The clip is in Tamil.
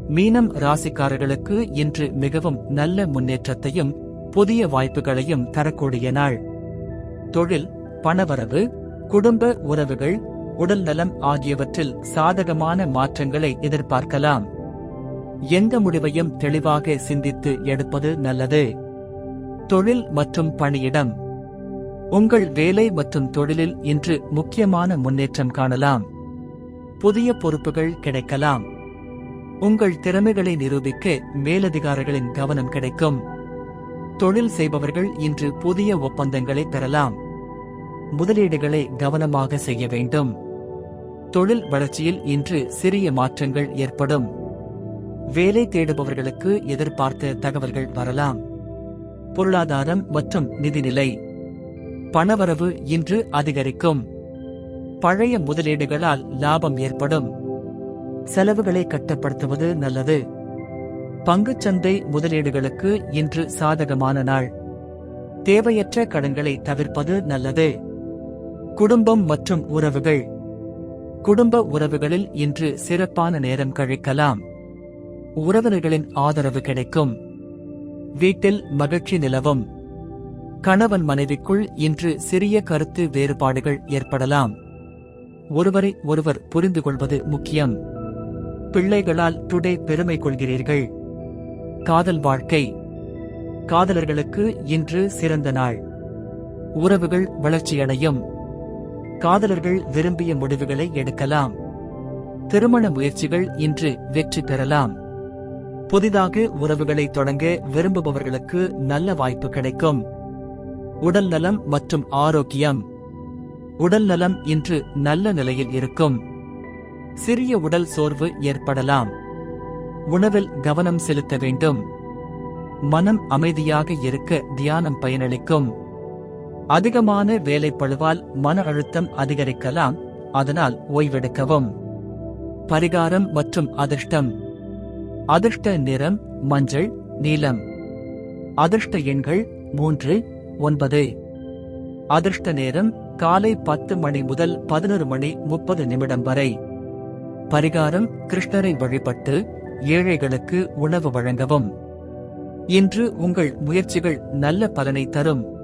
மீனம் ராசிக்காரர்களுக்கு இன்று மிகவும் நல்ல முன்னேற்றத்தையும் புதிய வாய்ப்புகளையும் தரக்கூடிய நாள். தொழில், பணவரவு, குடும்ப உறவுகள், உடல் நலம் ஆகியவற்றில் சாதகமான மாற்றங்களை எதிர்பார்க்கலாம். எந்த முடிவையும் தெளிவாக சிந்தித்து எடுப்பது நல்லது. தொழில் மற்றும் பணியிடம். உங்கள் வேலை மற்றும் தொழிலில் இன்று முக்கியமான முன்னேற்றம் காணலாம். புதிய பொறுப்புகள் கிடைக்கலாம். உங்கள் திறமைகளை நிரூபிக்க மேலதிகாரிகளின் கவனம் கிடைக்கும். தொழில் செய்பவர்கள் இன்று புதிய ஒப்பந்தங்களை பெறலாம். முதலீடுகளை கவனமாக செய்ய வேண்டும். தொழில் வளர்ச்சியில் இன்று சிறிய மாற்றங்கள் ஏற்படும். வேலை தேடுபவர்களுக்கு எதிர்பார்த்த தகவல்கள் வரலாம். பொருளாதாரம் மற்றும் நிதிநிலை. பணவரவு இன்று அதிகரிக்கும். பழைய முதலீடுகளால் லாபம் ஏற்படும். செலவுகளை கட்டுப்படுத்துவது நல்லது. பங்குச்சந்தை முதலீடுகளுக்கு இன்று சாதகமான நாள். தேவையற்ற கடன்களை தவிர்ப்பது நல்லது. குடும்பம் மற்றும் உறவுகள். குடும்ப உறவுகளில் இன்று சிறப்பான நேரம் கழிக்கலாம். உறவினர்களின் ஆதரவு கிடைக்கும். வீட்டில் மகிழ்ச்சி நிலவும். கணவன் மனைவிக்குள் இன்று சிறிய கருத்து வேறுபாடுகள் ஏற்படலாம். ஒருவரை ஒருவர் புரிந்து கொள்வது முக்கியம். பிள்ளைகளால் டுடே பெருமை கொள்கிறீர்கள். காதல் வாழ்க்கை. காதலர்களுக்கு இன்று சிறந்த நாள். உறவுகள் வளர்ச்சியடையும். காதலர்கள் விரும்பிய முடிவுகளை எடுக்கலாம். திருமண முயற்சிகள் இன்று வெற்றி பெறலாம். புதிதாக உறவுகளை தொடங்க விரும்புபவர்களுக்கு நல்ல வாய்ப்பு கிடைக்கும். உடல் நலம் மற்றும் ஆரோக்கியம். உடல் நலம் இன்று நல்ல நிலையில் இருக்கும். சிறிய உடல் சோர்வு ஏற்படலாம். உணவில் கவனம் செலுத்த வேண்டும். மனம் அமைதியாக இருக்க தியானம் பயனளிக்கும். அதிகமான வேலைப்பளுவால் மன அழுத்தம் அதிகரிக்கலாம். அதனால் ஓய்வெடுக்கவும். பரிகாரம் மற்றும் அதிர்ஷ்டம். அதிர்ஷ்ட நிறம் மஞ்சள், நீலம். அதிர்ஷ்ட எண்கள் 3, 9. அதிர்ஷ்ட நேரம் காலை 10 மணி முதல் 11:30 வரை. பரிகாரம் கிருஷ்ணரை வழிபட்டு ஏழைகளுக்கு உணவு வழங்கவும். இன்று உங்கள் முயற்சிகள் நல்ல பலனை தரும்.